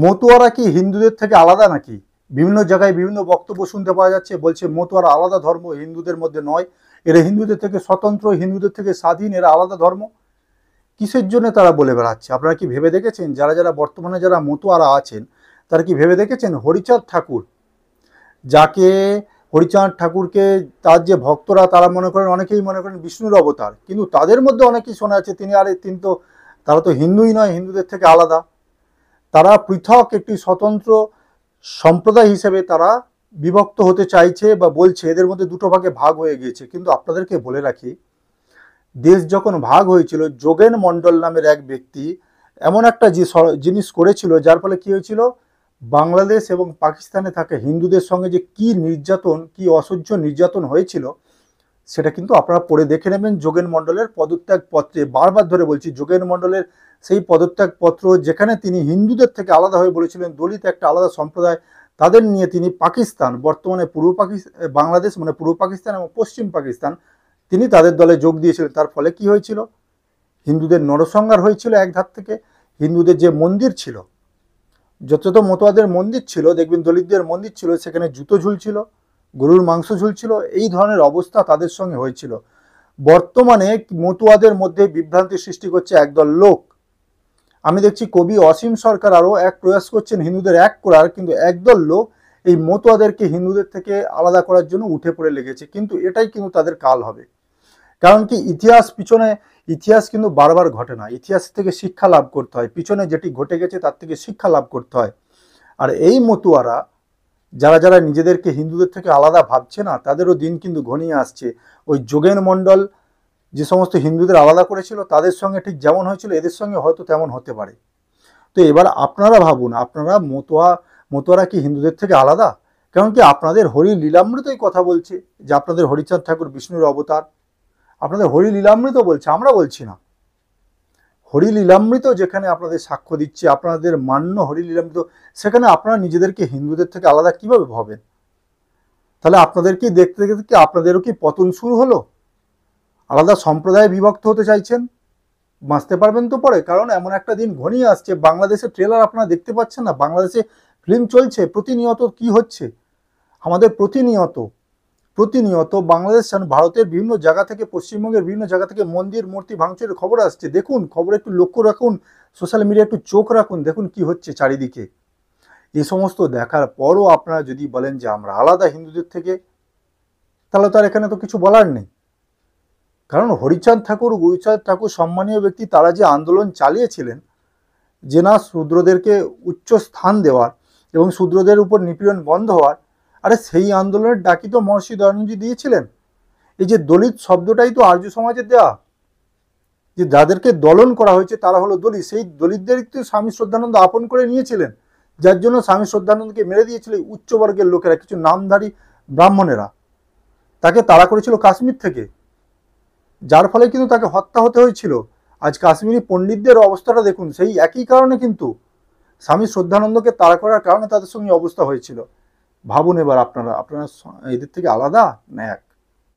মতুয়ারা কি হিন্দুদের থেকে আলাদা নাকি? বিভিন্ন জায়গায় বিভিন্ন বক্তব্য শুনতে পাওয়া যাচ্ছে, বলছে মতুয়ারা আলাদা ধর্ম, হিন্দুদের মধ্যে নয়, এরা হিন্দুদের থেকে স্বতন্ত্র, হিন্দুদের থেকে স্বাধীন, এরা আলাদা ধর্ম। কিসের জন্য তারা বলে বেড়াচ্ছে? আপনারা কি ভেবে দেখেছেন, যারা যারা বর্তমানে যারা মতুয়ারা আছেন তারা কি ভেবে দেখেছেন হরিচাঁদ ঠাকুর, যাকে হরিচাঁদ ঠাকুরকে তার যে ভক্তরা তারা মনে করেন, অনেকেই মনে করেন বিষ্ণুর অবতার, কিন্তু তাদের মধ্যে অনেকেই শোনা আছে তিনি তো তারা তো হিন্দুই নয়, হিন্দুদের থেকে আলাদা, তারা পৃথক একটি স্বতন্ত্র সম্প্রদায় হিসেবে তারা বিভক্ত হতে চাইছে বা বলছে এদের মধ্যে দুটো ভাগে ভাগ হয়ে গিয়েছে। কিন্তু আপনাদেরকে বলে রাখি, দেশ যখন ভাগ হয়েছিল, যোগেন মণ্ডল নামের এক ব্যক্তি এমন একটা জিনিস করেছিল, যার ফলে কি হয়েছিল, বাংলাদেশ এবং পাকিস্তানে থাকা হিন্দুদের সঙ্গে যে কি নির্যাতন, কি অসহ্য নির্যাতন হয়েছিল, সেটা কিন্তু আপনারা পড়ে দেখে নেবেন যোগেন মণ্ডলের পদত্যাগ পত্রে। বারবার ধরে বলছি, যোগেন মণ্ডলের সেই পদত্যাগ পত্র, যেখানে তিনি হিন্দুদের থেকে আলাদা হয়ে বলেছিলেন দলিত একটা আলাদা সম্প্রদায়, তাদের নিয়ে তিনি পাকিস্তান, বর্তমানে বাংলাদেশ মানে পূর্ব পাকিস্তান এবং পশ্চিম পাকিস্তান, তিনি তাদের দলে যোগ দিয়েছিলেন। তার ফলে কি হয়েছিল, হিন্দুদের নরসংহার হয়েছিল এক ধার থেকে। হিন্দুদের যে মন্দির ছিল, যত যত মতুয়াদের মন্দির ছিল, দেখবেন দলিতদের মন্দির ছিল, সেখানে জুতো ঝুলছিল, গরুর মাংস ঝুলছিল, এই ধরনের অবস্থা তাদের সঙ্গে হয়েছিল। বর্তমানে মতুয়াদের মধ্যে বিভ্রান্তি সৃষ্টি করছে একদল লোক। আমি দেখছি কবি অসীম সরকার আরও এক প্রয়াস করছেন হিন্দুদের এক করার, কিন্তু একদল লোক এই মতুয়াদেরকে হিন্দুদের থেকে আলাদা করার জন্য উঠে পড়ে লেগেছে। কিন্তু এটাই কিন্তু তাদের কাল হবে। কারণ কি, ইতিহাস কিন্তু বারবার ঘটে না, ইতিহাস থেকে শিক্ষা লাভ করতে হয়, পিছনে যেটি ঘটে গেছে তার থেকে শিক্ষা লাভ করতে হয়। আর এই মতুয়ারা যারা যারা নিজেদেরকে হিন্দুদের থেকে আলাদা ভাবছে না, তাদেরও দিন কিন্তু ঘনিয়ে আসছে। ওই যোগেন মণ্ডল যে সমস্ত হিন্দুদের আলাদা করেছিল, তাদের সঙ্গে ঠিক যেমন হয়েছিল এদের সঙ্গে হয়তো তেমন হতে পারে। তো এবার আপনারা ভাবুন, আপনারা মতুয়ারা কি হিন্দুদের থেকে আলাদা? কারণ কি, আপনাদের হরি লীলামৃতই কথা বলছে যে আপনাদের হরিচাঁদ ঠাকুর বিষ্ণুর অবতার। আপনাদের হরি লীলামৃত বলছে, আমরা বলছি না। হরি লীলামৃত যেখানে আপনাদের সাক্ষ্য দিচ্ছে, আপনাদের মান্য হরি লীলামৃত, সেখানে আপনারা নিজেদেরকে হিন্দুদের থেকে আলাদা কিভাবে ভাবেন? তাহলে আপনাদেরকে দেখতে দেখতে আপনাদেরও কি পতন শুরু হলো? আলাদা সম্প্রদায়ে বিভক্ত হতে চাইছেন, বাঁচতে পারবেন তো পরে? কারণ এমন একটা দিন ঘনিয়ে আসছে, বাংলাদেশের ট্রেলার আপনারা দেখতে পাচ্ছেন না, বাংলাদেশে ফিল্ম চলছে, প্রতিনিয়ত কি হচ্ছে আমাদের, প্রতিনিয়ত বাংলাদেশ, ভারতের বিভিন্ন জায়গা থেকে, পশ্চিমবঙ্গের বিভিন্ন জায়গা থেকে মন্দির মূর্তি ভাঙচুরের খবর আসছে। দেখুন, খবর একটু লক্ষ্য রাখুন, সোশ্যাল মিডিয়া একটু চোখ রাখুন, দেখুন কি হচ্ছে চারিদিকে। এই সমস্ত দেখার পরও আপনারা যদি বলেন যে আমরা আলাদা হিন্দুদের থেকে, তাহলে তার এখানে তো কিছু বলার নেই। কারণ হরিচাঁদ ঠাকুর সম্মানীয় ব্যক্তি, তারা যে আন্দোলন চালিয়েছিলেন যে না শূদ্রদেরকে উচ্চ স্থান দেওয়ার এবং শূদ্রদের উপর নিপীড়ন বন্ধ হওয়ার, আরে সেই আন্দোলনের ডাকি তো মহর্ষি দয়ানন্দজি দিয়েছিলেন। এই যে দলিত শব্দটাই তো আর্য সমাজের দেওয়া, যে যাদেরকে দলন করা হয়েছে তারা হলো দলিত, সেই দলিতদের তো স্বামী শ্রদ্ধানন্দ আপন করে নিয়েছিলেন, যার জন্য স্বামী শ্রদ্ধানন্দকে মেরে দিয়েছিল উচ্চবর্গের লোকেরা, কিছু নামধারী ব্রাহ্মণেরা। তাকে তাড়া করেছিল কাশ্মীর থেকে, যার ফলে কিন্তু তাকে হত্যা হতে হয়েছিল। আজ কাশ্মীরি পণ্ডিতদের অবস্থাটা দেখুন, সেই একই কারণে কিন্তু স্বামী শ্রদ্ধানন্দকে তাড়া করার কারণে তাদের সঙ্গে অবস্থা হয়েছিল। ভাবুন এবার আপনারা এদের থেকে আলাদা না এক?